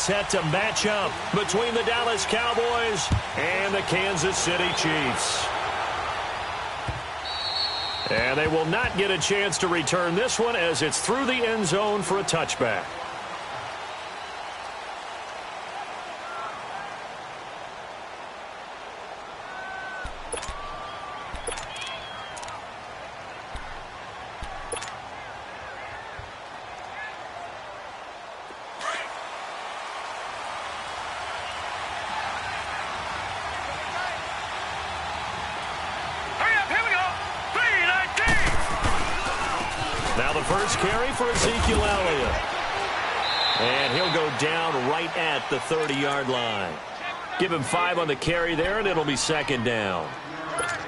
set to match up between the Dallas Cowboys and the Kansas City Chiefs. And they will not get a chance to return this one as it's through the end zone for a touchback. First carry for Ezekiel Elliott. And he'll go down right at the 30-yard line. Give him 5 on the carry there, and it'll be second down.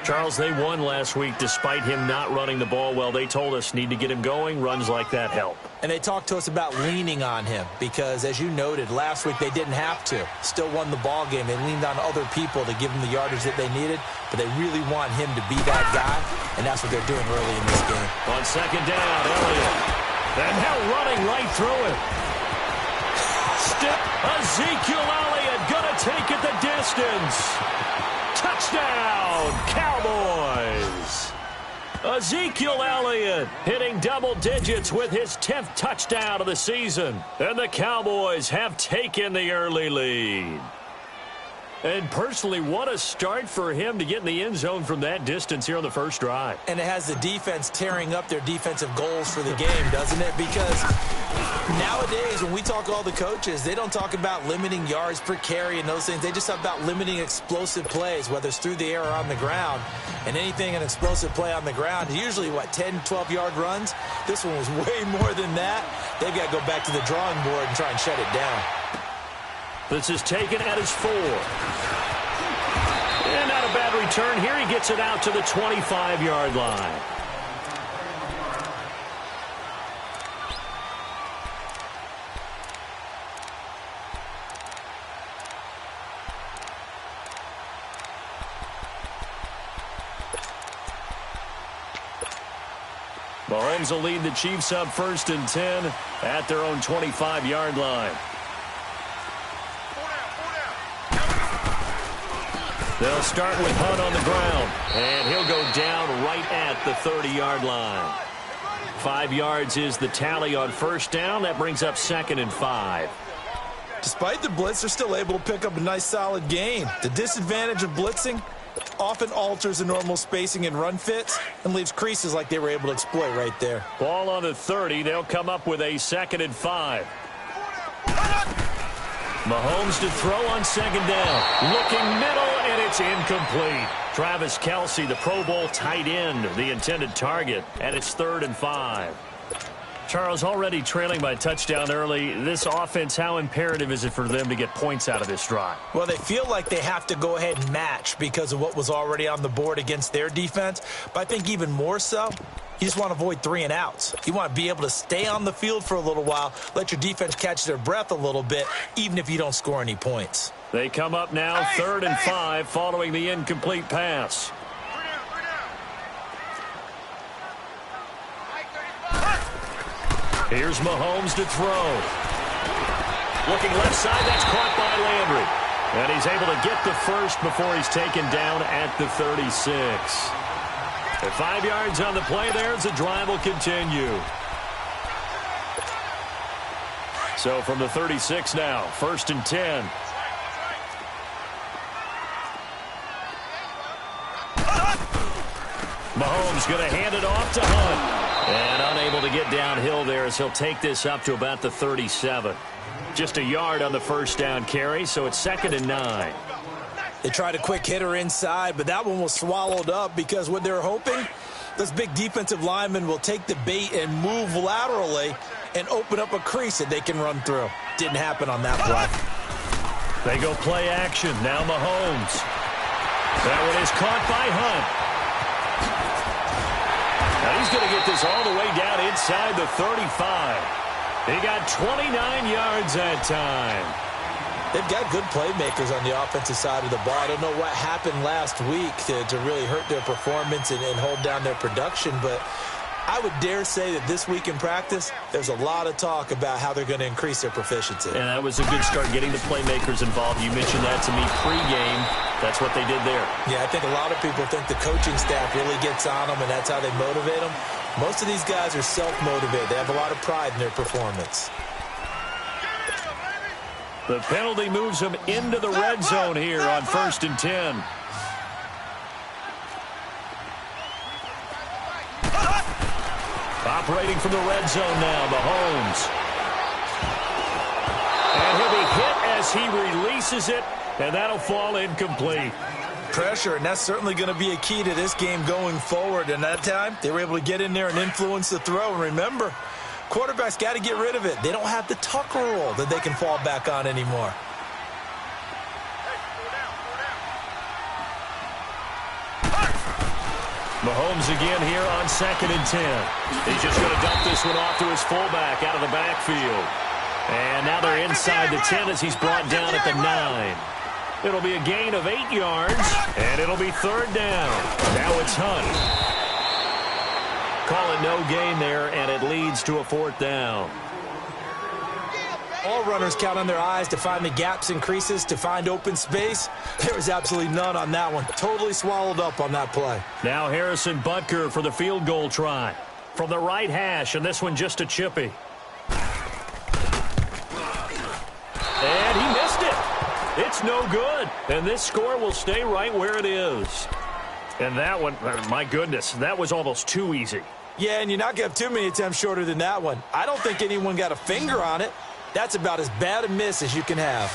Charles, they won last week despite him not running the ball well. They told us need to get him going. Runs like that help. And they talked to us about leaning on him because, as you noted, last week they didn't have to. Still won the ball game. They leaned on other people to give them the yardage that they needed, but they really want him to be that guy, and that's what they're doing early in this game. On second down, Elliott. And now running right through it. Step Ezekiel Elliott going to take it the distance. Touchdown, Cowboys. Ezekiel Elliott hitting double digits with his 10th touchdown of the season. And the Cowboys have taken the early lead. And personally, what a start for him to get in the end zone from that distance here on the first drive. And it has the defense tearing up their defensive goals for the game, doesn't it? Because nowadays, when we talk to all the coaches, they don't talk about limiting yards per carry and those things. They just talk about limiting explosive plays, whether it's through the air or on the ground. And anything an explosive play on the ground is usually, 10, 12-yard runs? This one was way more than that. They've got to go back to the drawing board and try and shut it down. This is taken at his 4. And not a bad return here. He gets it out to the 25-yard line. Mahomes will lead the Chiefs up 1st and 10 at their own 25-yard line. They'll start with Hunt on the ground, and he'll go down right at the 30-yard line. 5 yards is the tally on first down. That brings up 2nd and 5. Despite the blitz, they're still able to pick up a nice, solid gain. The disadvantage of blitzing often alters the normal spacing and run fits and leaves creases like they were able to exploit right there. Ball on the 30. They'll come up with a 2nd and 5. Mahomes to throw on 2nd down. Looking middle, and it's incomplete. Travis Kelce, the Pro Bowl tight end, the intended target, and it's 3rd and 5. Charles, already trailing by a touchdown early. This offense, how imperative is it for them to get points out of this drive? Well, they feel like they have to go ahead and match because of what was already on the board against their defense. But I think even more so, you just want to avoid 3 and outs. You want to be able to stay on the field for a little while, let your defense catch their breath a little bit, even if you don't score any points. They come up now 3rd and 5 following the incomplete pass. Here's Mahomes to throw. Looking left side, that's caught by Landry. And he's able to get the first before he's taken down at the 36. And 5 yards on the play there as the drive will continue. So from the 36 now, 1st and 10. Mahomes going to hand it off to Hunt. And unable to get downhill there as he'll take this up to about the 37. Just a yard on the first down carry, so it's 2nd and 9. They tried a quick hitter inside, but that one was swallowed up because what they're hoping, this big defensive lineman will take the bait and move laterally and open up a crease that they can run through. Didn't happen on that play. They go play action. Now Mahomes. That one is caught by Hunt. Now he's going to get this all the way down inside the 35. He got 29 yards that time. They've got good playmakers on the offensive side of the ball. I don't know what happened last week to really hurt their performance and hold down their production, but I would dare say that this week in practice, there's a lot of talk about how they're going to increase their proficiency. And that was a good start, getting the playmakers involved. You mentioned that to me pregame. That's what they did there. Yeah, I think a lot of people think the coaching staff really gets on them, and that's how they motivate them. Most of these guys are self-motivated. They have a lot of pride in their performance. The penalty moves them into the red zone here on 1st and 10. Operating from the red zone now, Mahomes. And he'll be hit as he releases it, and that'll fall incomplete. Pressure, and that's certainly going to be a key to this game going forward. And that time, they were able to get in there and influence the throw. And remember, quarterbacks got to get rid of it. They don't have the tucker roll that they can fall back on anymore. Mahomes again here on 2nd and 10. He's just going to dump this one off to his fullback out of the backfield. And now they're inside the 10 as he's brought down at the 9. It'll be a gain of 8 yards, and it'll be 3rd down. Now it's Hunt. Call it no gain there, and it leads to a 4th down. All runners count on their eyes to find the gaps and creases, to find open space. There was absolutely none on that one. Totally swallowed up on that play. Now Harrison Butker for the field goal try. From the right hash, and this one just a chippy. And he missed it. It's no good. And this score will stay right where it is. And that one, my goodness, that was almost too easy. Yeah, and you're not going to have too many attempts shorter than that one. I don't think anyone got a finger on it. That's about as bad a miss as you can have.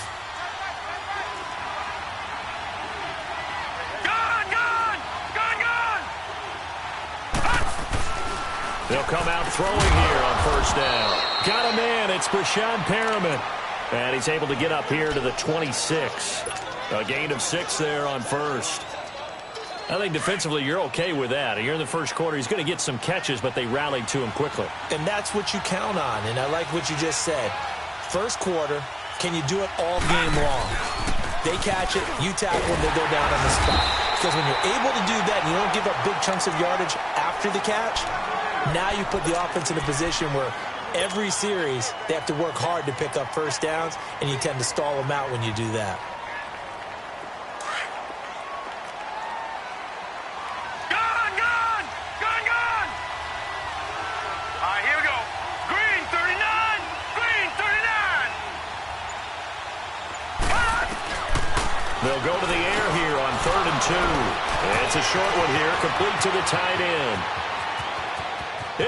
They'll come out throwing here on 1st down. Got a man. It's Brashad Perriman. And he's able to get up here to the 26. A gain of 6 there on 1st. I think defensively you're okay with that. You're in the first quarter. He's going to get some catches, but they rallied to him quickly. And that's what you count on, and I like what you just said. First quarter, can you do it all game long? They catch it, you tackle them, they go down on the spot. Because when you're able to do that and you don't give up big chunks of yardage after the catch, now you put the offense in a position where every series they have to work hard to pick up 1st downs, and you tend to stall them out when you do that. They'll go to the air here on 3rd and 2. It's a short one here, complete to the tight end.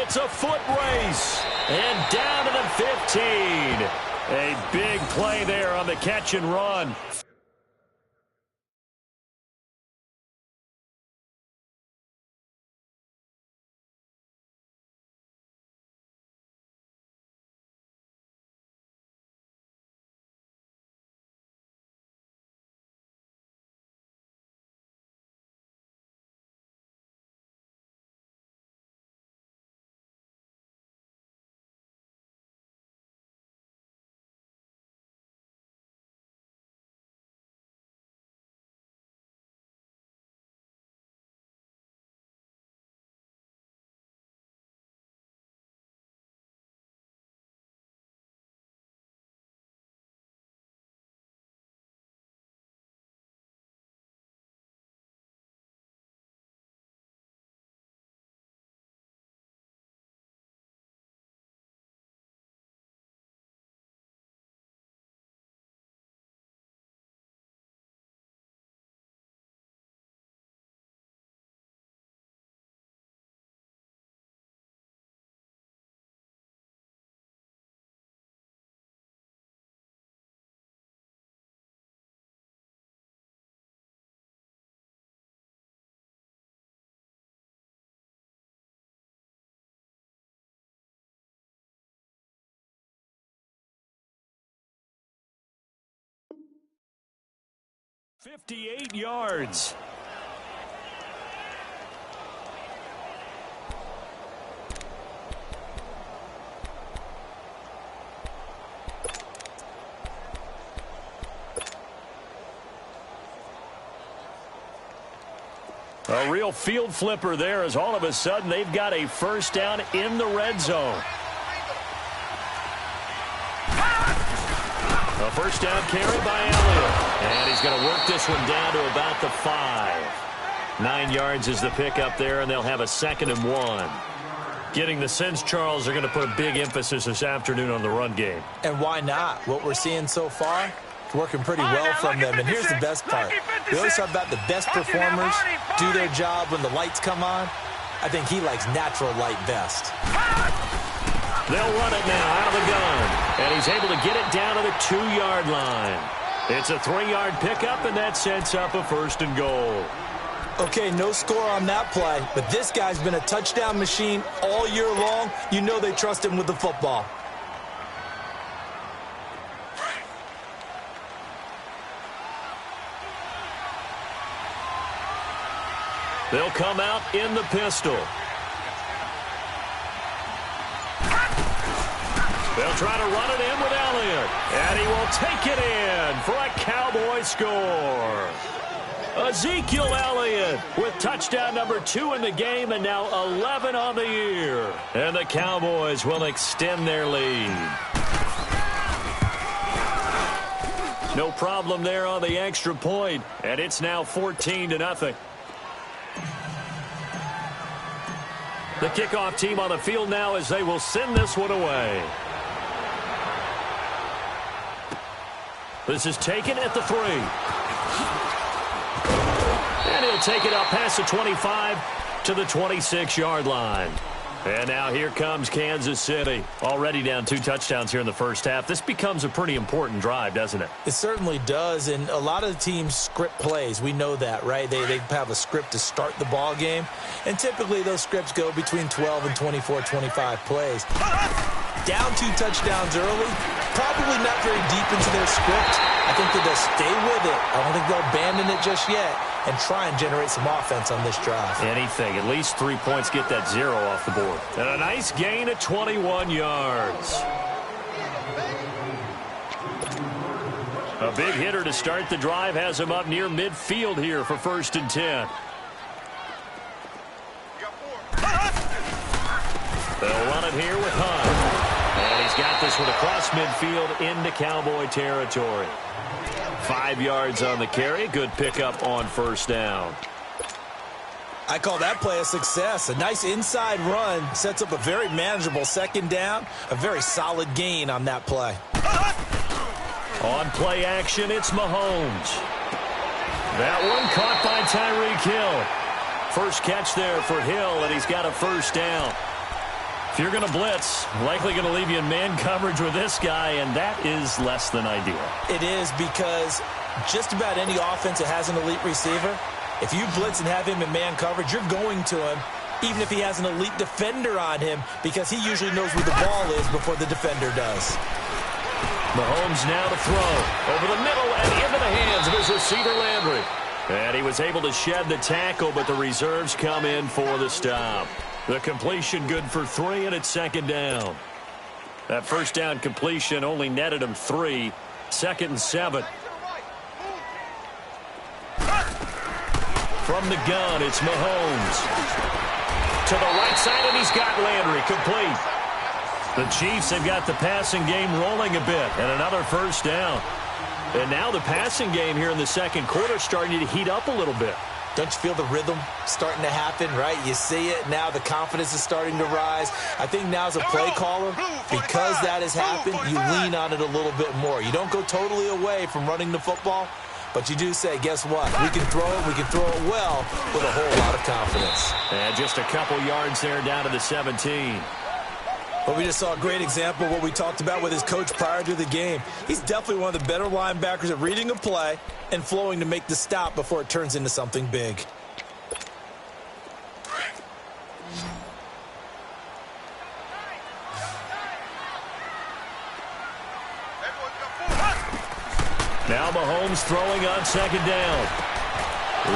It's a foot race, and down to the 15. A big play there on the catch and run. .58 yards. A real field flipper there as all of a sudden they've got a first down in the red zone. A first down carry by Elliott. And he's going to work this one down to about the 5. 9 yards is the pickup there, and they'll have a 2nd and 1. Getting the sense, Charles, they're going to put a big emphasis this afternoon on the run game. And why not? What we're seeing so far, it's working pretty well from them. And here's the best part. We always talk about the best performers do their job when the lights come on. I think he likes natural light best. They'll run it now out of the gun. And he's able to get it down to the 2-yard line. It's a 3-yard pickup, and that sets up a 1st and goal. Okay, no score on that play, but this guy's been a touchdown machine all year long. You know they trust him with the football. They'll come out in the pistol. They'll try to run it in with Elliott. And he will take it in for a Cowboy score. Ezekiel Elliott with touchdown number 2 in the game and now 11 on the year. And the Cowboys will extend their lead. No problem there on the extra point. And it's now 14-0. The kickoff team on the field now as they will send this one away. This is taken at the 3. And he'll take it up past the 25 to the 26-yard line. And now here comes Kansas City. Already down 2 touchdowns here in the first half. This becomes a pretty important drive, doesn't it? It certainly does, and a lot of the teams script plays. We know that, right? They have a script to start the ball game, and typically those scripts go between 12 and 24, 25 plays. Down 2 touchdowns early, probably not very deep into their script. I think that they'll stay with it. I don't think they'll abandon it just yet and try and generate some offense on this drive. Anything. At least 3 points, get that 0 off the board. And a nice gain at 21 yards. A big hitter to start the drive has him up near midfield here for 1st and 10. They'll run it here with Hunt. And he's got this one across midfield into Cowboy territory. 5 yards on the carry. Good pickup on 1st down. I call that play a success. A nice inside run sets up a very manageable 2nd down. A very solid gain on that play. On play action, it's Mahomes. That one caught by Tyreek Hill. First catch there for Hill, and he's got a 1st down. If you're going to blitz, likely going to leave you in man coverage with this guy, and that is less than ideal. It is, because just about any offense that has an elite receiver, if you blitz and have him in man coverage, you're going to him, even if he has an elite defender on him, because he usually knows where the ball is before the defender does. Mahomes now to throw. Over the middle and into the hands of his receiver, Landry. And he was able to shed the tackle, but the reserves come in for the stop. The completion good for 3, and it's 2nd down. That 1st down completion only netted him 3. 2nd and 7. From the gun, it's Mahomes. To the right side, and he's got Landry complete. The Chiefs have got the passing game rolling a bit, and another 1st down. And now the passing game here in the 2nd quarter starting to heat up a little bit. Don't you feel the rhythm starting to happen, right? You see it now. The confidence is starting to rise. I think now as a play caller, because that has happened, you lean on it a little bit more. You don't go totally away from running the football, but you do say, guess what? We can throw it well with a whole lot of confidence. And just a couple yards there down to the 17. But we just saw a great example of what we talked about with his coach prior to the game. He's definitely one of the better linebackers at reading a play and flowing to make the stop before it turns into something big. Now Mahomes throwing on 2nd down.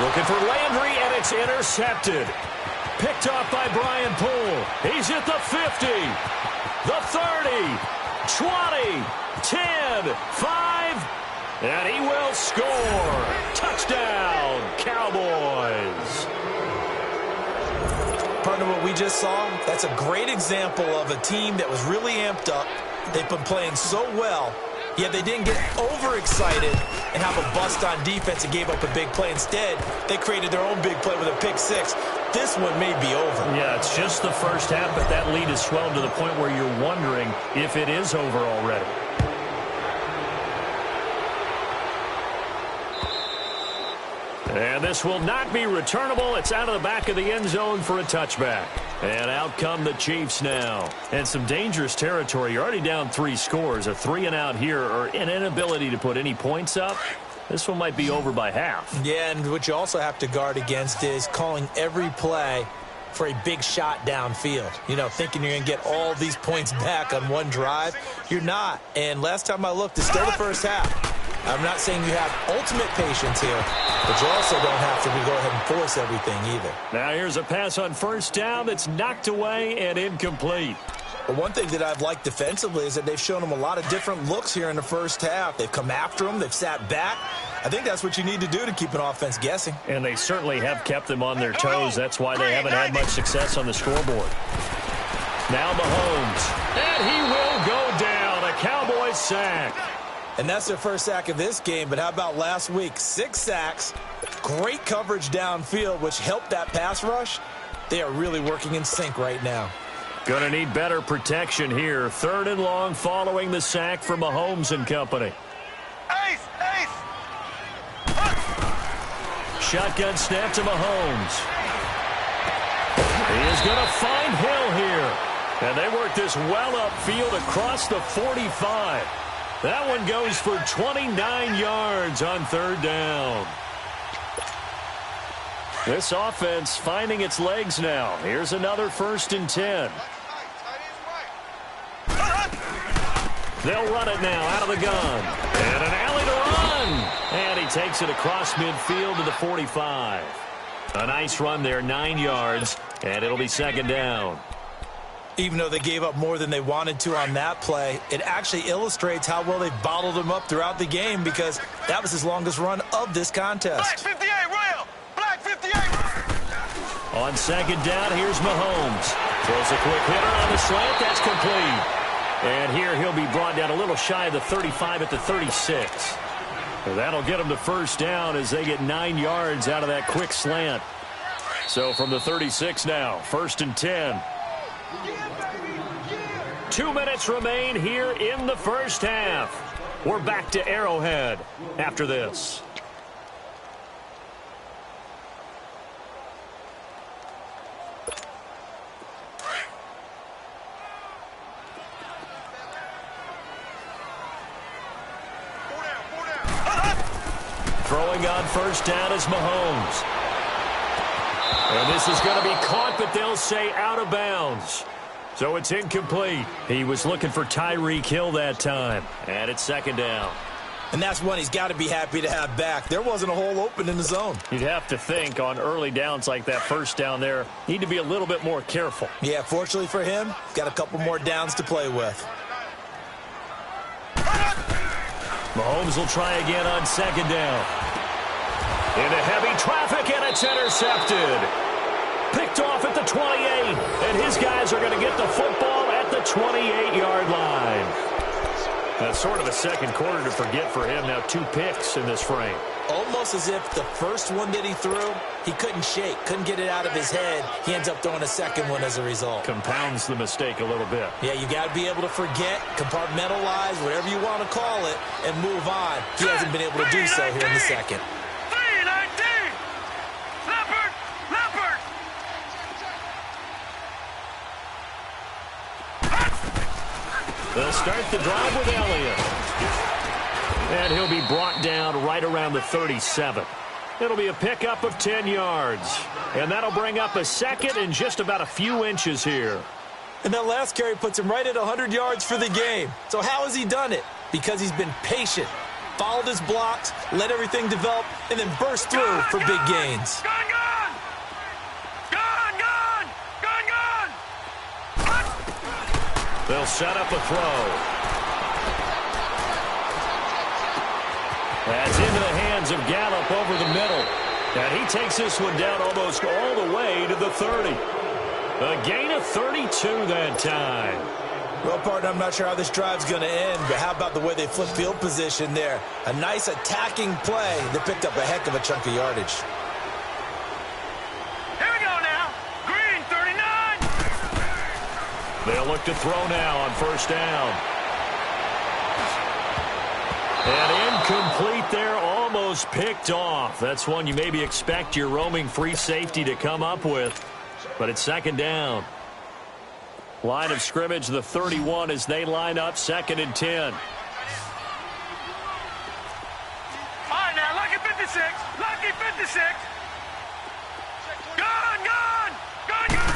Looking for Landry, and it's intercepted. Picked off by Brian Poole. He's at the 50, the 30, 20, 10, 5, and he will score. Touchdown, Cowboys. partner, what we just saw, that's a great example of a team that was really amped up. They've been playing so well, yet they didn't get overexcited and have a bust on defense and gave up a big play. Instead, they created their own big play with a pick six. This one may be over. Yeah, it's just the first half, but that lead has swelled to the point where you're wondering if it is over already. And this will not be returnable. It's out of the back of the end zone for a touchback. And out come the Chiefs now. And some dangerous territory. You're already down 3 scores. A 3-and-out here, or an inability to put any points up. This one might be over by half. Yeah, and what you also have to guard against is calling every play for a big shot downfield. You know, thinking you're going to get all these points back on one drive. You're not. And last time I looked, it's still the first half. I'm not saying you have ultimate patience here, but you also don't have to go ahead and force everything either. Now here's a pass on first down that's knocked away and incomplete. But one thing that I've liked defensively is that they've shown them a lot of different looks here in the first half. They've come after them. They've sat back. I think that's what you need to do to keep an offense guessing. And they certainly have kept them on their toes. That's why they haven't had much success on the scoreboard. Now Mahomes. And he will go down. A Cowboys sack. And that's their first sack of this game, but how about last week? 6 sacks, great coverage downfield, which helped that pass rush. They are really working in sync right now. Going to need better protection here. 3rd and long following the sack from Mahomes and company. Shotgun snap to Mahomes. He is going to find Hill here. And they work this well upfield across the 45. That one goes for 29 yards on 3rd down. This offense finding its legs now. Here's another 1st and 10. They'll run it now out of the gun. And an alley to run. And he takes it across midfield to the 45. A nice run there, 9 yards, and it'll be 2nd down. Even though they gave up more than they wanted to on that play, it actually illustrates how well they bottled him up throughout the game, because that was his longest run of this contest. Black 58, Royal! Black 58! On 2nd down, here's Mahomes. Throws a quick hitter on the slant. That's complete. And here he'll be brought down a little shy of the 35 at the 36. That'll get him to 1st down as they get 9 yards out of that quick slant. So from the 36 now, 1st and 10. 2 minutes remain here in the first half. We're back to Arrowhead after this. Throwing on 1st down is Mahomes. And this is going to be caught, but they'll say out of bounds. So it's incomplete. He was looking for Tyreek Hill that time. And it's 2nd down. And that's one he's got to be happy to have back. There wasn't a hole open in the zone. You'd have to think on early downs like that 1st down there, need to be a little bit more careful. Yeah, fortunately for him, got a couple more downs to play with. Mahomes will try again on 2nd down. Into heavy traffic, and it's intercepted. Picked off at the 28, and his guys are going to get the football at the 28-yard line. That's sort of a second quarter to forget for him. Now 2 picks in this frame. Almost as if the first one that he threw, he couldn't shake, couldn't get it out of his head. He ends up throwing a second one as a result. Compounds the mistake a little bit. Yeah, you got to be able to forget, compartmentalize, whatever you want to call it, and move on. He hasn't been able to do so here in the second. They'll start the drive with Elliott. And he'll be brought down right around the 37. It'll be a pickup of 10 yards. And that'll bring up a 2nd and just about a few inches here. And that last carry puts him right at 100 yards for the game. So how has he done it? Because he's been patient, followed his blocks, let everything develop, and then burst through for big gains. They'll set up a throw. That's into the hands of Gallup over the middle. And he takes this one down almost all the way to the 30. A gain of 32 that time. Well, partner, I'm not sure how this drive's going to end, but how about the way they flip field position there? A nice attacking play that picked up a heck of a chunk of yardage. Here we go now. Green, 39. They'll look to throw now on first down. And incomplete there, almost picked off. That's one you maybe expect your roaming free safety to come up with. But it's second down. Line of scrimmage, the 31 as they line up, 2nd and 10. All right, now, lucky 56. Lucky 56. Gun, gun. Gun, gun.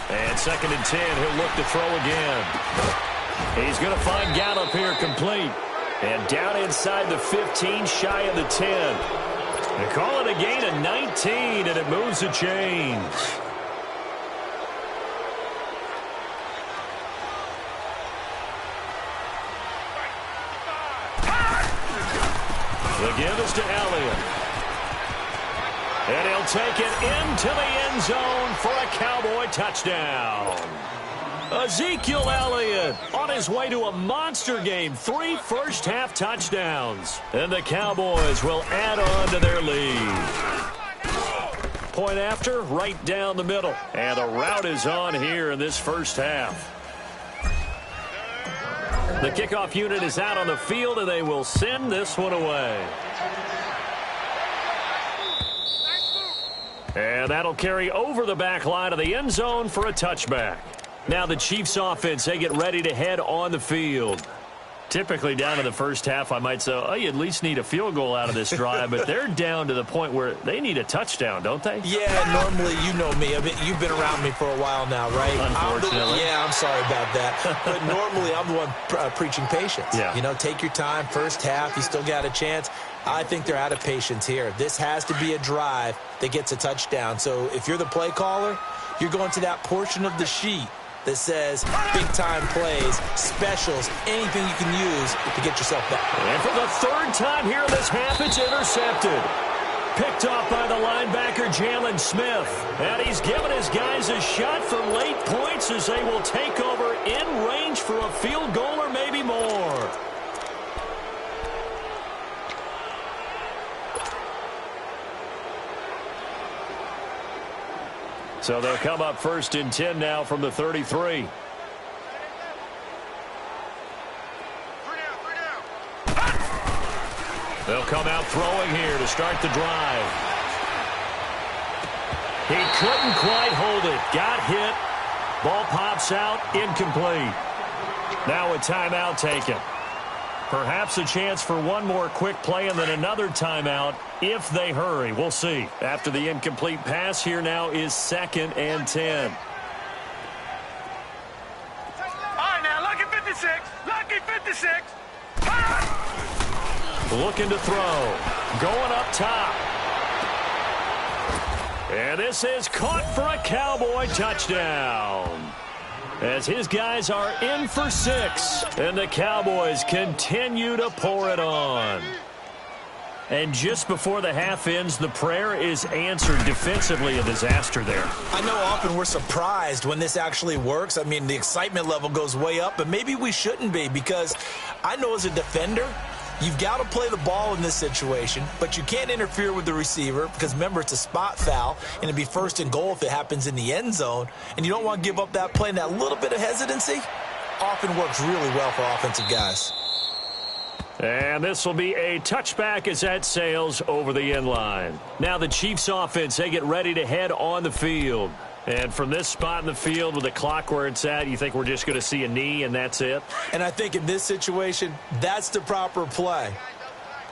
And 2nd and 10, he'll look to throw again. He's going to find Gallup here complete. And down inside the 15, shy of the 10. They call it a gain of 19, and it moves the chains. The give is to Elliott. And he'll take it into the end zone for a Cowboy touchdown. Ezekiel Elliott on his way to a monster game. 3 first-half touchdowns. And the Cowboys will add on to their lead. Point after, right down the middle. And the route is on here in this first half. The kickoff unit is out on the field, and they will send this one away. And that'll carry over the back line of the end zone for a touchback. Now the Chiefs offense, they get ready to head on the field. Typically down in the first half, I might say, oh, you at least need a field goal out of this drive, but they're down to the point where they need a touchdown, don't they? Yeah, normally, you know me. I mean, you've been around me for a while now, right? Unfortunately. I'm sorry about that. But normally, I'm the one preaching patience. Yeah. You know, take your time. First half, you still got a chance. I think they're out of patience here. This has to be a drive that gets a touchdown. So if you're the play caller, you're going to that portion of the sheet that says big-time plays, specials, anything you can use to get yourself back. And for the 3rd time here in this half, it's intercepted. Picked off by the linebacker, Jalen Smith. And he's given his guys a shot for late points as they will take over in range for a field goal or maybe more. So they'll come up 1st and 10 now from the 33. They'll come out throwing here to start the drive. He couldn't quite hold it. Got hit. Ball pops out. Incomplete. Now a timeout taken. Perhaps a chance for one more quick play and then another timeout if they hurry. We'll see. After the incomplete pass, here now is 2nd and 10. All right, now, lucky 56. Lucky 56. Looking to throw. Going up top. And this is caught for a Cowboy touchdown. As his guys are in for 6. And the Cowboys continue to pour it on. And just before the half ends, the prayer is answered. Defensively, a disaster there. I know often we're surprised when this actually works. I mean, the excitement level goes way up, but maybe we shouldn't be, because I know as a defender, you've got to play the ball in this situation, but you can't interfere with the receiver because, remember, it's a spot foul, and it'd be 1st and goal if it happens in the end zone, and you don't want to give up that play, and that little bit of hesitancy often works really well for offensive guys. And this will be a touchback as that sails over the end line. Now the Chiefs offense, they get ready to head on the field. And from this spot in the field with the clock where it's at, you think we're just going to see a knee and that's it? And I think in this situation, that's the proper play.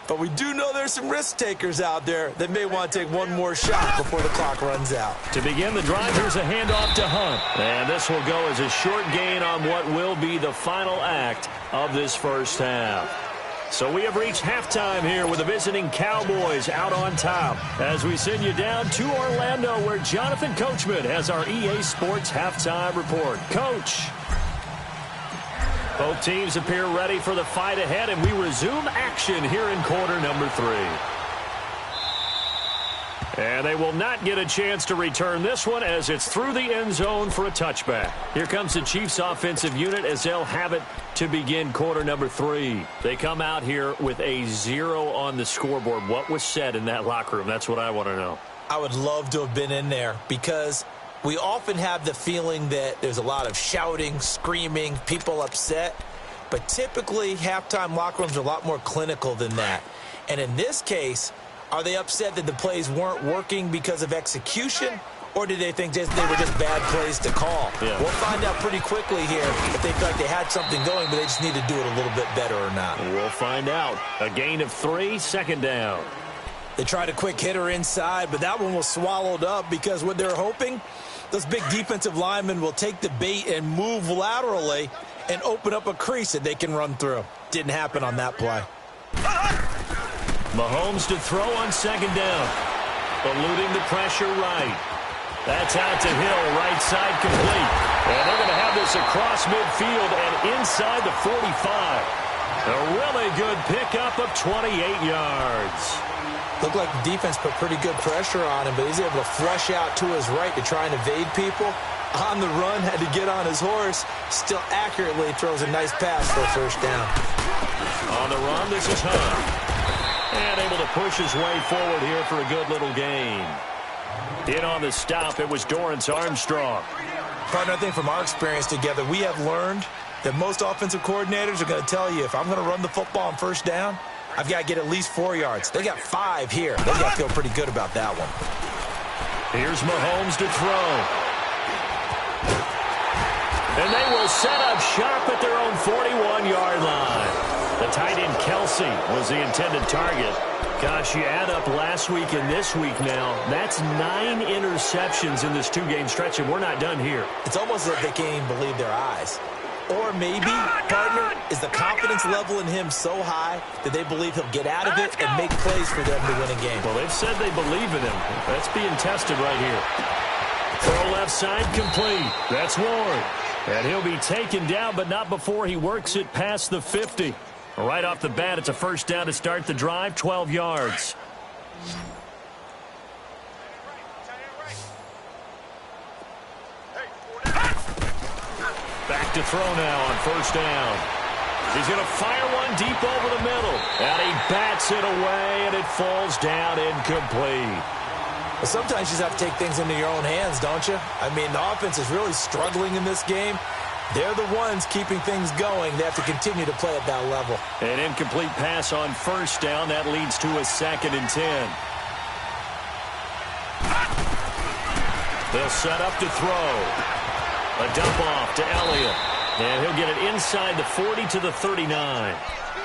But we do know there's some risk takers out there that may want to take one more shot before the clock runs out. To begin the drive, here's a handoff to Hunt. And this will go as a short gain on what will be the final act of this first half. So we have reached halftime here with the visiting Cowboys out on top as we send you down to Orlando where Jonathan Coachman has our EA Sports halftime report. Coach. Both teams appear ready for the fight ahead, and we resume action here in quarter number 3. And they will not get a chance to return this one as it's through the end zone for a touchback. Here comes the Chiefs offensive unit as they'll have it to begin quarter number 3. They come out here with a 0 on the scoreboard. What was said in that locker room? That's what I want to know. I would love to have been in there because we often have the feeling that there's a lot of shouting, screaming, people upset. But typically, halftime locker rooms are a lot more clinical than that. And in this case, are they upset that the plays weren't working because of execution, or did they think they were just bad plays to call? Yeah. We'll find out pretty quickly here if they feel like they had something going, but they just need to do it a little bit better or not. We'll find out. A gain of 3, second down. They tried a quick hitter inside, but that one was swallowed up because what they're hoping, those big defensive linemen will take the bait and move laterally and open up a crease that they can run through. Didn't happen on that play. Mahomes to throw on second down. Eluding the pressure right. That's out to Hill, right side complete. And they're going to have this across midfield and inside the 45. A really good pickup of 28 yards. Looked like the defense put pretty good pressure on him, but he's able to flush out to his right to try and evade people. On the run, had to get on his horse. Still accurately throws a nice pass for a first down. On the run, this is Hunt. And able to push his way forward here for a good little gain. In on the stop, it was Dorrance Armstrong. Partner, I think from our experience together, we have learned that most offensive coordinators are going to tell you, if I'm going to run the football on first down, I've got to get at least 4 yards. They got 5 here. They got to feel pretty good about that one. Here's Mahomes to throw. And they will set up shop at their own 41-yard line. The tight end Kelsey was the intended target. Gosh, you add up last week and this week now, that's 9 interceptions in this 2-game stretch, and we're not done here. It's almost like they can't even believe their eyes. Or maybe, partner, is the confidence level in him so high that they believe he'll get out of it and make plays for them to win a game. Well, they've said they believe in him. That's being tested right here. Throw left side complete. That's Ward. And he'll be taken down, but not before he works it past the 50. Right off the bat, it's a first down to start the drive, 12 yards. Back to throw now on first down. He's going to fire one deep over the middle. And he bats it away, and it falls down incomplete. But sometimes you just have to take things into your own hands, don't you? I mean, the offense is really struggling in this game. They're the ones keeping things going. They have to continue to play at that level. An incomplete pass on first down. That leads to a 2nd and 10. They'll set up to throw. A dump off to Elliott. And he'll get it inside the 40 to the 39.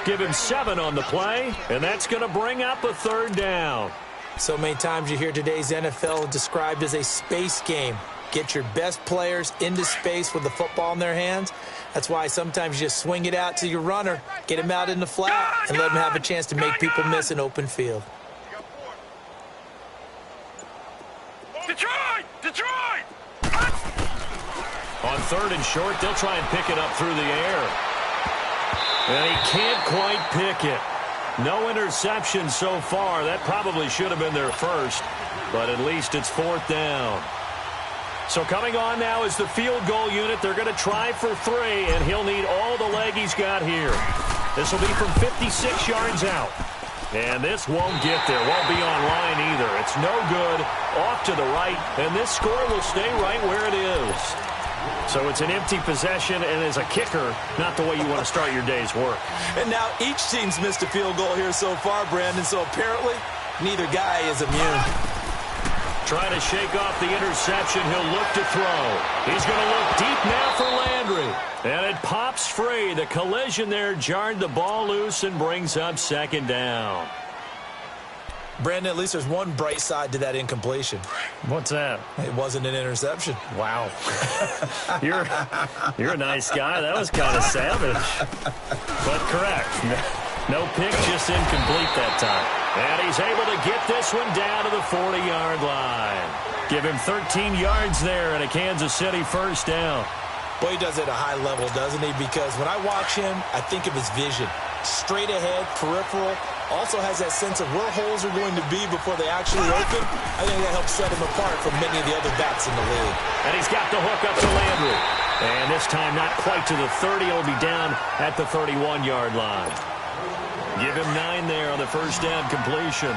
Give him 7 on the play, and that's going to bring up a 3rd down. So many times you hear today's NFL described as a space game. Get your best players into space with the football in their hands. That's why sometimes you just swing it out to your runner, get him out in the flat, and let him have a chance to make people miss an open field. Detroit! Detroit! On 3rd and short, they'll try and pick it up through the air. And he can't quite pick it. No interception so far. That probably should have been their first, but at least it's 4th down. So coming on now is the field goal unit. They're going to try for 3, and he'll need all the leg he's got here. This will be from 56 yards out. And this won't get there. Won't be on line either. It's no good. Off to the right, and this score will stay right where it is. So it's an empty possession, and as a kicker, not the way you want to start your day's work. And now each team's missed a field goal here so far, Brandon, so apparently neither guy is immune. Trying to shake off the interception. He'll look to throw. He's going to look deep now for Landry. And it pops free. The collision there jarred the ball loose and brings up 2nd down. Brandon, at least there's one bright side to that incompletion. What's that? It wasn't an interception. Wow. You're a nice guy. That was kind of savage. But correct. No pick, just incomplete that time. And he's able to get this one down to the 40-yard line. Give him 13 yards there and a Kansas City first down. Boy, he does it at a high level, doesn't he? Because when I watch him, I think of his vision. Straight ahead, peripheral, Also has that sense of where holes are going to be before they actually open. I think that helps set him apart from many of the other backs in the league. And he's got the hook up to Landry. And this time not quite to the 30. He'll be down at the 31-yard line. Give him 9 there on the first down completion.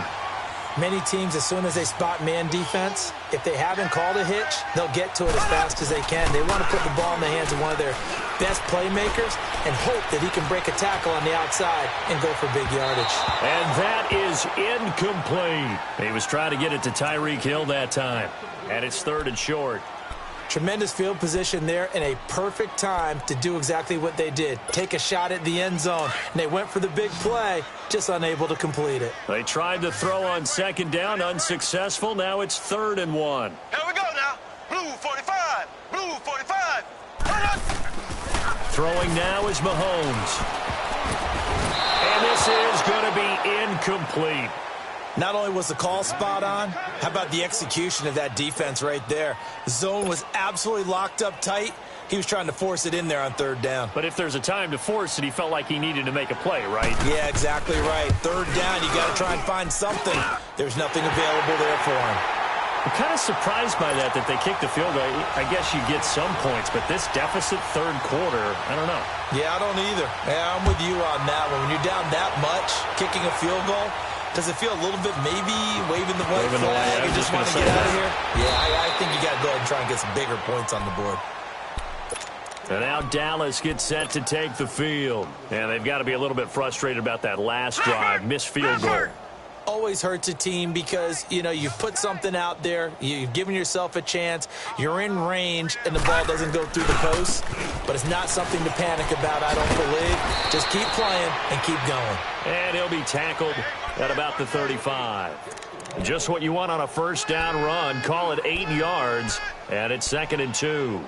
Many teams, as soon as they spot man defense, if they haven't called a hitch, they'll get to it as fast as they can. They want to put the ball in the hands of one of their best playmakers and hope that he can break a tackle on the outside and go for big yardage. And that is incomplete. He was trying to get it to Tyreek Hill that time. And it's 3rd and short. Tremendous field position there and a perfect time to do exactly what they did. Take a shot at the end zone. And they went for the big play, just unable to complete it. They tried to throw on 2nd down, unsuccessful. Now it's 3rd and 1. Here we go now. Blue 45. Blue 45. Throwing now is Mahomes. And this is going to be incomplete. Not only was the call spot on, how about the execution of that defense right there? The zone was absolutely locked up tight. He was trying to force it in there on 3rd down. But if there's a time to force it, he felt like he needed to make a play, right? Yeah, exactly right. 3rd down, you got to try and find something. There's nothing available there for him. I'm kind of surprised by that they kicked the field goal. I guess you get some points, but this deficit 3rd quarter, I don't know. Yeah, I don't either. Yeah, I'm with you on that one. When you're down that much, kicking a field goal, does it feel a little bit maybe waving the white flag and just want to get out of here? Yeah, I think you got to go ahead and try and get some bigger points on the board. And now Dallas gets set to take the field. And they've got to be a little bit frustrated about that last drive, missed field goal. Always hurts a team because, you know, you've put something out there, you've given yourself a chance, you're in range, and the ball doesn't go through the post. But it's not something to panic about, I don't believe. Just keep playing and keep going. And he'll be tackled at about the 35. Just what you want on a 1st down run. Call it 8 yards, and it's 2nd and 2.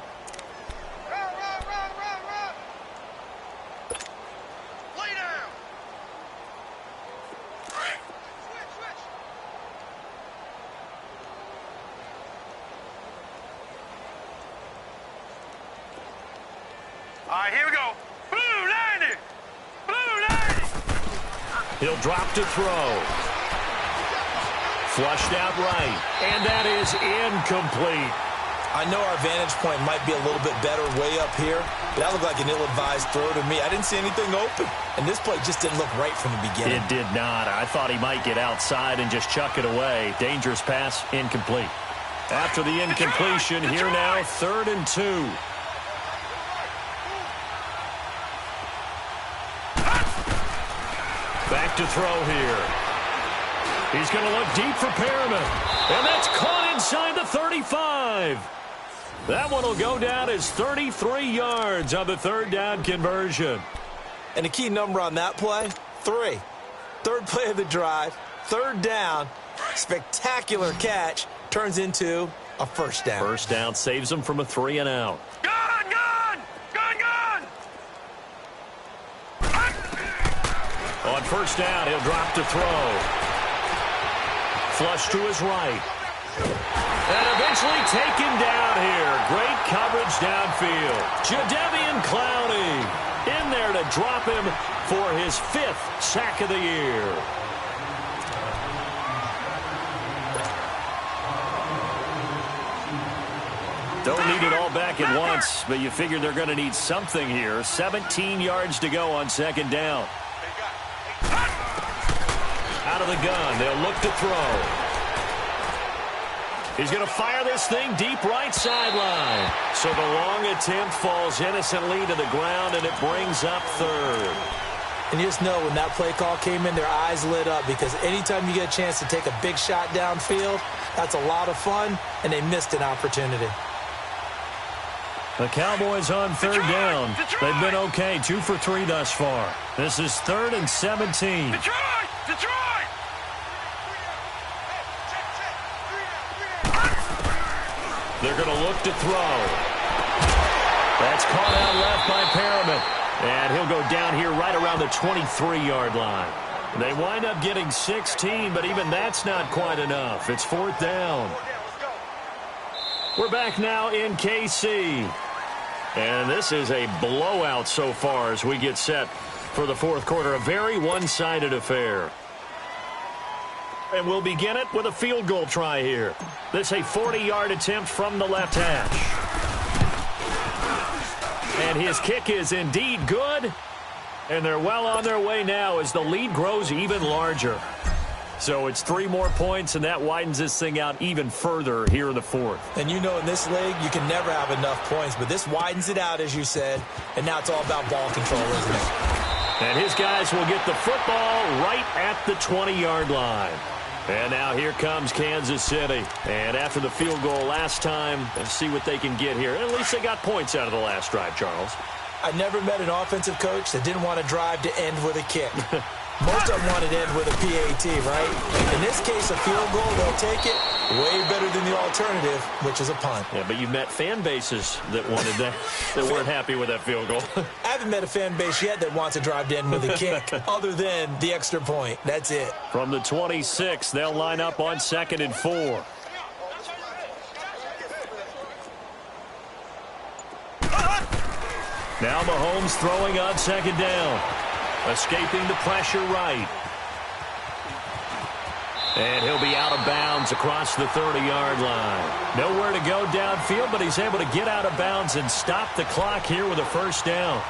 All right, here we go. Blue 90. Blue 90. He'll drop to throw. Flushed out right. And that is incomplete. I know our vantage point might be a little bit better way up here, but that looked like an ill-advised throw to me. I didn't see anything open, and this play just didn't look right from the beginning. It did not. I thought he might get outside and just chuck it away. Dangerous pass, incomplete. After the incompletion, here now, 3rd and 2. Back to throw here. He's going to look deep for Perriman. And that's caught inside the 35. That one will go down as 33 yards on the 3rd down conversion. And the key number on that play, 3. 3rd play of the drive, 3rd down, spectacular catch, turns into a 1st down. 1st down saves him from a 3 and out. Gun, gun! Gun, gun! On 1st down, he'll drop to throw. Flush to his right. And eventually taken down here. Great coverage downfield. Jadeveon Clowney in there to drop him for his 5th sack of the year. Don't need it all back at once, but you figure they're going to need something here. 17 yards to go on 2nd down. Out of the gun, they'll look to throw. He's going to fire this thing deep right sideline. So the long attempt falls innocently to the ground, and it brings up 3rd. And you just know when that play call came in, their eyes lit up because anytime you get a chance to take a big shot downfield, that's a lot of fun, and they missed an opportunity. The Cowboys on 3rd down. They've been okay, 2 for 3 thus far. This is 3rd and 17. Detroit! Detroit! They're going to look to throw. That's caught out left by Perriman. And he'll go down here right around the 23-yard line. They wind up getting 16, but even that's not quite enough. It's 4th down. We're back now in KC. And this is a blowout so far as we get set for the 4th quarter. A very one-sided affair. And we'll begin it with a field goal try here. This a 40-yard attempt from the left hash. And his kick is indeed good. And they're well on their way now as the lead grows even larger. So it's 3 more points, and that widens this thing out even further here in the fourth. And you know in this league, you can never have enough points, but this widens it out, as you said, and now it's all about ball control, isn't it? And his guys will get the football right at the 20-yard line. And now here comes Kansas City. And after the field goal last time, let's see what they can get here. At least they got points out of the last drive, Charles. I never met an offensive coach that didn't want to drive to end with a kick. Most of them want to end with a PAT, right? In this case, a field goal, they'll take it. Way better than the alternative, which is a punt. Yeah, but you've met fan bases that wanted that, that weren't happy with that field goal. I haven't met a fan base yet that wants to drive to end with a kick, other than the extra point. That's it. From the 26, they'll line up on 2nd and 4. Now Mahomes throwing on 2nd down. Escaping the pressure right. And he'll be out of bounds across the 30-yard line. Nowhere to go downfield, but he's able to get out of bounds and stop the clock here with a first down.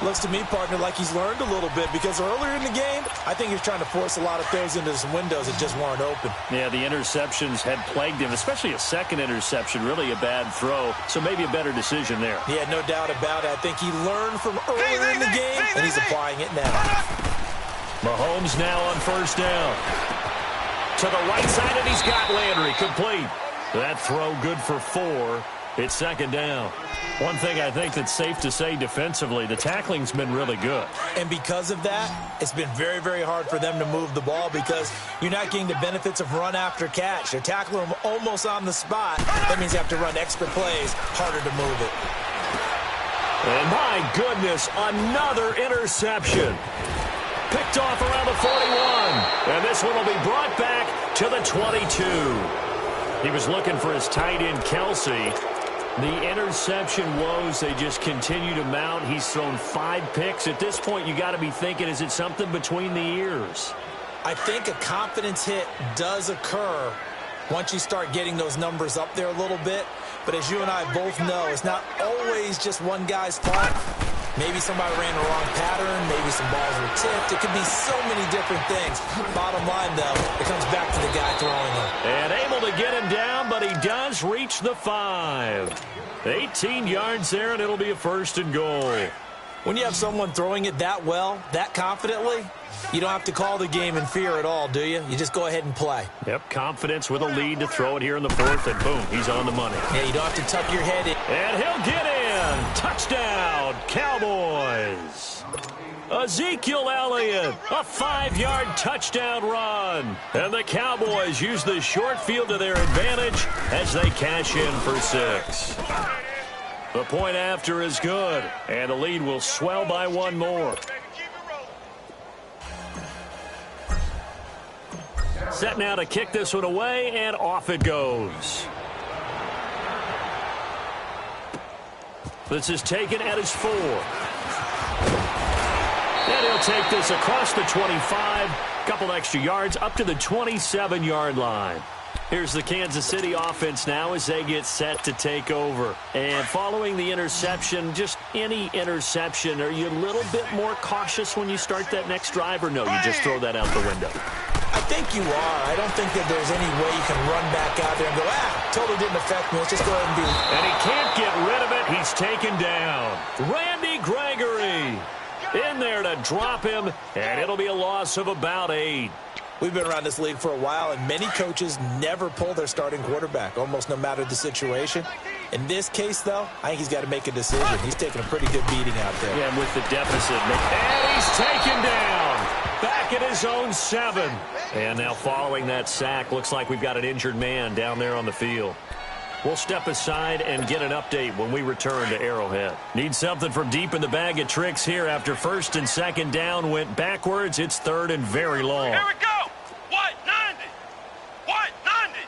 Looks to me, partner, like he's learned a little bit, because earlier in the game, I think he's trying to force a lot of throws into some windows that just weren't open. Yeah, the interceptions had plagued him, especially a second interception, really a bad throw. So maybe a better decision there. Yeah, no doubt about it. I think he learned from earlier in the game, and he's applying it now. Mahomes now on first down. To the right side, and he's got Landry complete. That throw good for 4. It's 2nd down. One thing I think that's safe to say defensively, the tackling's been really good. And because of that, it's been very, very hard for them to move the ball because you're not getting the benefits of run after catch. They're tackling them almost on the spot. That means you have to run extra plays, harder to move it. And my goodness, another interception. Picked off around the 41. And this one will be brought back to the 22. He was looking for his tight end, Kelsey. The interception woes, they just continue to mount. He's thrown 5 picks. At this point, you got to be thinking, is it something between the ears? I think a confidence hit does occur once you start getting those numbers up there a little bit. But as you and I both know, it's not always just one guy's fault. Maybe somebody ran the wrong pattern. Maybe some balls were tipped. It could be so many different things. Bottom line, though, it comes back to the guy throwing them. And able to get him down, but he does reach the 5. 18 yards there, and it'll be a 1st and goal. When you have someone throwing it that well, that confidently, you don't have to call the game in fear at all, do you? You just go ahead and play. Yep, confidence with a lead to throw it here in the 4th, and boom, he's on the money. Yeah, you don't have to tuck your head in. And he'll get in. Touchdown, Cowboys. Ezekiel Elliott, a 5-yard touchdown run. And the Cowboys use the short field to their advantage as they cash in for 6. The point after is good, and the lead will swell by 1 more. Set now to kick this one away, and off it goes. This is taken at his 4. And he'll take this across the 25. Couple extra yards up to the 27-yard line. Here's the Kansas City offense now as they get set to take over. And following the interception, just any interception, are you a little bit more cautious when you start that next drive, or no, you just throw that out the window? I think you are. I don't think that there's any way you can run back out there and go, totally didn't affect me. Let's just go ahead and do it. And he can't get rid of it. He's taken down. Randy Gregory in there to drop him, and it'll be a loss of about 8. We've been around this league for a while, and many coaches never pull their starting quarterback, almost no matter the situation. In this case, though, I think he's got to make a decision. He's taking a pretty good beating out there. Yeah, with the deficit. And he's taken down. Back at his own 7. And now following that sack, looks like we've got an injured man down there on the field. We'll step aside and get an update when we return to Arrowhead. Need something from deep in the bag of tricks here after 1st and 2nd down went backwards. It's 3rd and very long. Here we go. What? 90. What? 90.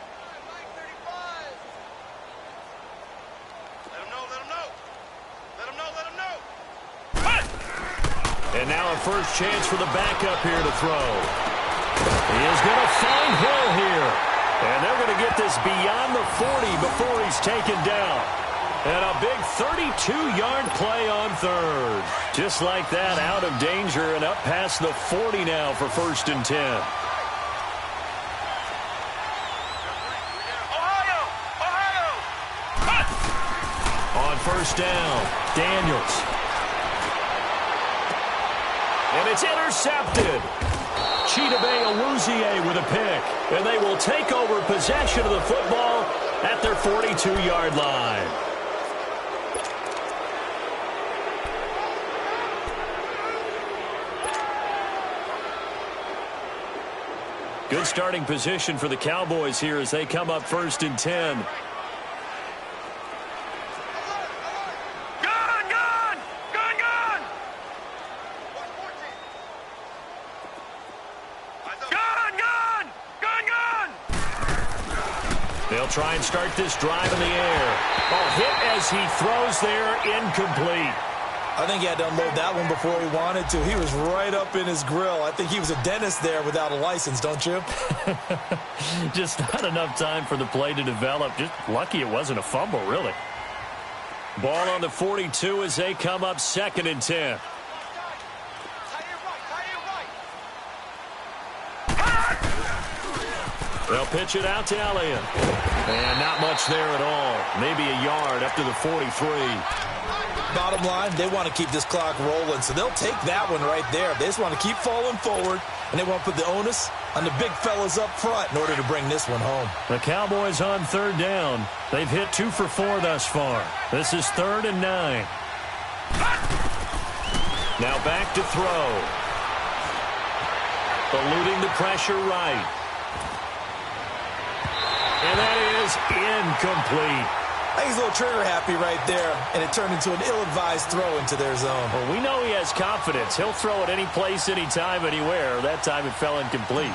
Let him know. Let him know. Let him know. Let him know. What? And now a first chance for the backup here to throw. He is going to find Hill this beyond the 40 before he's taken down. And a big 32-yard play on third. Just like that, out of danger and up past the 40 now for 1st and 10. On 1st down, Daniels. And it's intercepted. Chidobe Awuzie with a pick. And they will take over possession of the football at their 42-yard line. Good starting position for the Cowboys here as they come up 1st and 10. They'll try and start this drive in the air. Oh, hit as he throws there, incomplete. I think he had to unload that one before he wanted to. He was right up in his grill. I think he was a dentist there without a license, don't you? Just not enough time for the play to develop. Just lucky it wasn't a fumble, really. Ball on the 42 as they come up 2nd and 10. They'll pitch it out to Elliott. And not much there at all. Maybe a yard up to the 43. Bottom line, they want to keep this clock rolling, so they'll take that one right there. They just want to keep falling forward, and they want to put the onus on the big fellas up front in order to bring this one home. The Cowboys on 3rd down. They've hit 2 for 4 thus far. This is 3rd and 9. Now back to throw. Eluding the pressure right. And that is incomplete. I think he's a little trigger happy right there, and it turned into an ill-advised throw into their zone. Well, we know he has confidence. He'll throw it any place, anytime, anywhere. That time it fell incomplete.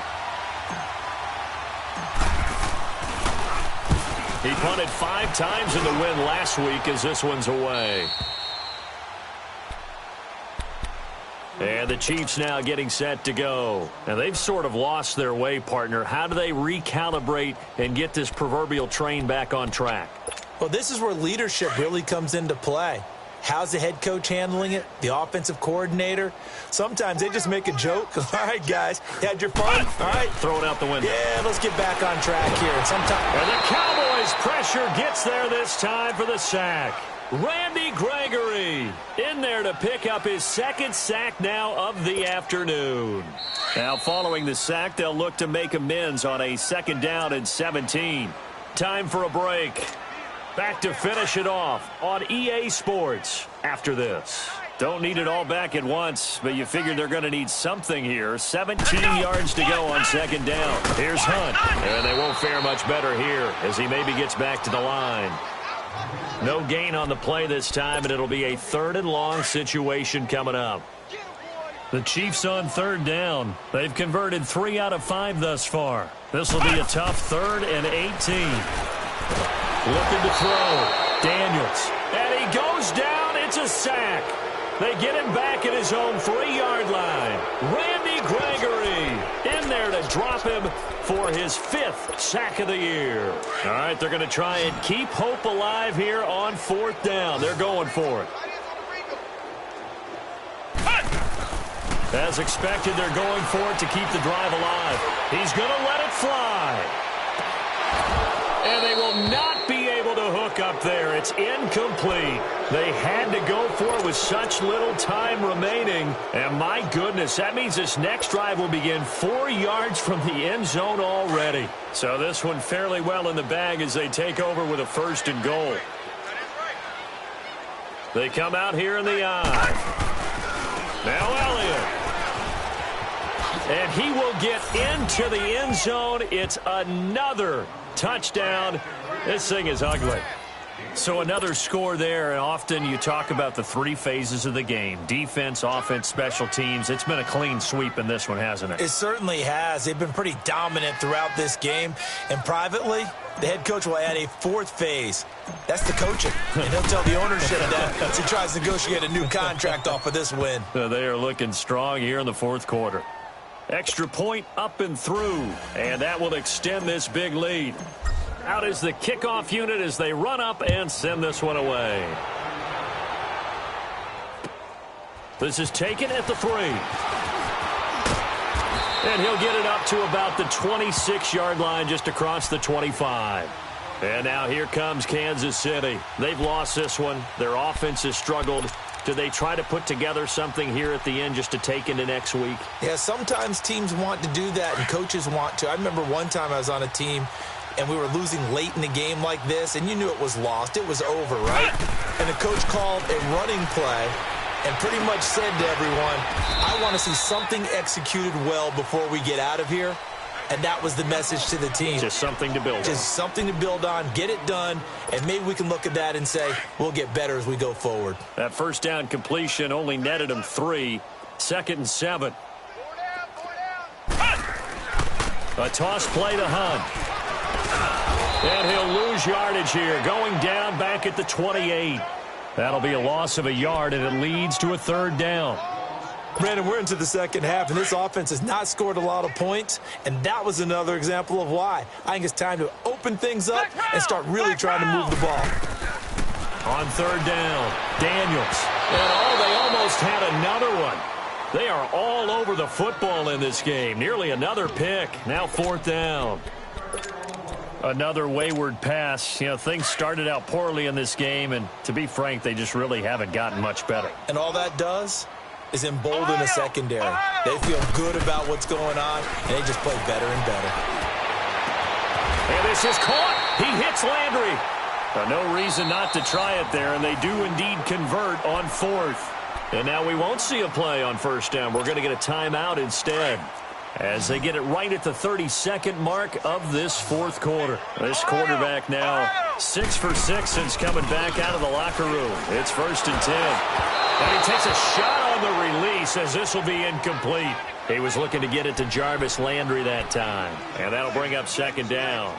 He punted 5 times in the win last week as this one's away. And the Chiefs now getting set to go. Now, they've sort of lost their way, partner. How do they recalibrate and get this proverbial train back on track? Well, this is where leadership really comes into play. How's the head coach handling it? The offensive coordinator? Sometimes they just make a joke. All right, guys, had your fun? All right. Throw it out the window. Yeah, let's get back on track here. And the Cowboys' pressure gets there this time for the sack. Randy Gregory in there to pick up his 2nd sack now of the afternoon. Now following the sack, they'll look to make amends on a 2nd down and 17. Time for a break. Back to finish it off on EA Sports after this. Don't need it all back at once, but you figure they're going to need something here. 17 yards to go on 2nd down. Here's Hunt. And they won't fare much better here as he maybe gets back to the line. No gain on the play this time, and it'll be a 3rd and long situation coming up. The Chiefs on 3rd down. They've converted 3 out of 5 thus far. This will be a tough 3rd and 18. Looking to throw. Daniels. And he goes down. It's a sack. They get him back at his own 3-yard line. Randy Gregory in there to drop him for his 5th sack of the year. All right, they're going to try and keep hope alive here on 4th down. They're going for it. As expected, they're going for it to keep the drive alive. He's going to let it fly. And they will not be able to hook up there. It's incomplete. They had to go for it with such little time remaining. And my goodness, that means this next drive will begin 4 yards from the end zone already. So this one fairly well in the bag as they take over with a 1st and goal. They come out here in the eye. Now Elliott. And he will get into the end zone. It's another touchdown. This thing is ugly. So another score there, and often you talk about the 3 phases of the game. Defense, offense, special teams. It's been a clean sweep in this one, hasn't it? It certainly has. They've been pretty dominant throughout this game. And privately, the head coach will add a 4th phase. That's the coaching. And he'll tell the ownership that as he tries to negotiate a new contract off of this win. They are looking strong here in the 4th quarter. Extra point up and through, and that will extend this big lead. Out is the kickoff unit as they run up and send this one away. This is taken at the 3. And he'll get it up to about the 26-yard line, just across the 25. And now here comes Kansas City. They've lost this one. Their offense has struggled. Do they try to put together something here at the end just to take into next week? Yeah, sometimes teams want to do that and coaches want to. I remember one time I was on a team and we were losing late in the game like this, and you knew it was lost. It was over, right? And the coach called a running play and pretty much said to everyone, I want to see something executed well before we get out of here. And that was the message to the team. Just something to build on. Just something to build on, get it done, and maybe we can look at that and say, we'll get better as we go forward. That first down completion only netted him 3. 2nd and 7. A toss play to Hunt. And he'll lose yardage here, going down back at the 28. That'll be a loss of a yard, and it leads to a 3rd down. Brandon, we're into the second half, and this offense has not scored a lot of points, and that was another example of why. I think it's time to open things up and start really trying to move the ball. On 3rd down, Daniels. And they almost had another one. They are all over the football in this game. Nearly another pick. Now 4th down. Another wayward pass. You know, things started out poorly in this game, and to be frank, they just really haven't gotten much better. And all that does is embolden the secondary. They feel good about what's going on, and they just play better and better. And this is caught. He hits Landry. No reason not to try it there, and they do indeed convert on 4th. And now we won't see a play on 1st down. We're going to get a timeout instead, as they get it right at the 32nd mark of this 4th quarter. This quarterback now 6 for 6 since coming back out of the locker room. It's 1st and 10. And he takes a shot on the release, as this will be incomplete. He was looking to get it to Jarvis Landry that time. And that'll bring up 2nd down.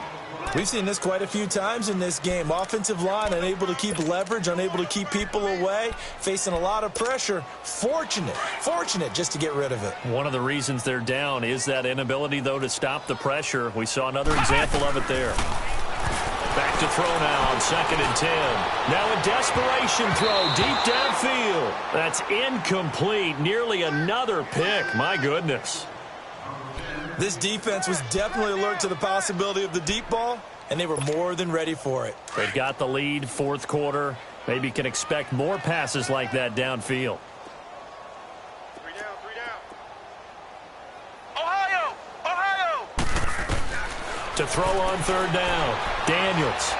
We've seen this quite a few times in this game. Offensive line unable to keep leverage, unable to keep people away, facing a lot of pressure. Fortunate just to get rid of it. One of the reasons they're down is that inability, though, to stop the pressure. We saw another example of it there. Back to throw now on 2nd and 10. Now a desperation throw deep downfield. That's incomplete. Nearly another pick. My goodness. This defense was definitely alert to the possibility of the deep ball, and they were more than ready for it. They've got the lead, 4th quarter. Maybe can expect more passes like that downfield. 3 down. Ohio! To throw on 3rd down. Daniels.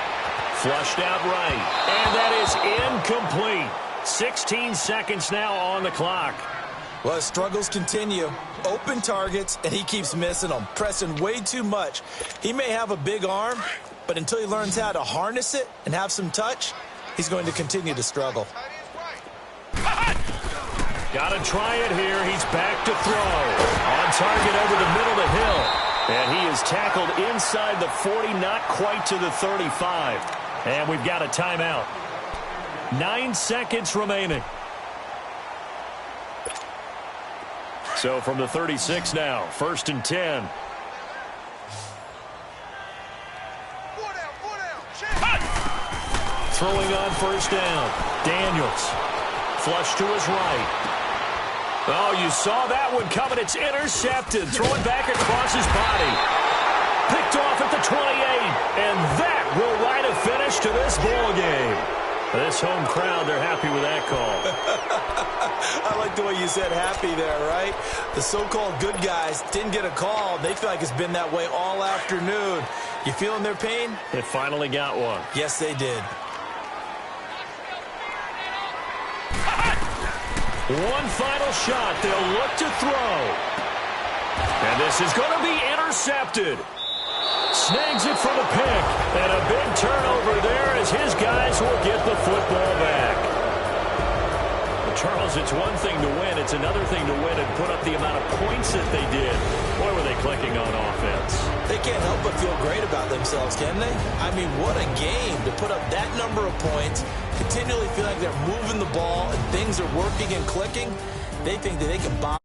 Flushed out right. And that is incomplete. 16 seconds now on the clock. Well, his struggles continue. Open targets, and he keeps missing them, pressing way too much. He may have a big arm, but until he learns how to harness it and have some touch, he's going to continue to struggle. Got to try it here. He's back to throw. On target over the middle to Hill. And he is tackled inside the 40, not quite to the 35. And we've got a timeout. 9 seconds remaining. So from the 36 now, 1st and 10. Throwing on 1st down. Daniels. Flush to his right. Oh, you saw that one coming. It's intercepted. Throwing back across his body. Picked off at the 28. And that will write a finish to this ball game. This home crowd, they're happy with that call. I like the way you said happy there, right? The so-called good guys didn't get a call. They feel like it's been that way all afternoon. You feeling their pain? They finally got one. Yes, they did. One final shot. They'll look to throw. And this is going to be intercepted. Snags it for the pick. And a big turnover there as his guys will get the football back. Well, Charles, it's one thing to win. It's another thing to win and put up the amount of points that they did. Boy, were they clicking on offense. They can't help but feel great about themselves, can they? I mean, what a game to put up that number of points, continually feel like they're moving the ball and things are working and clicking. They think that they can bomb.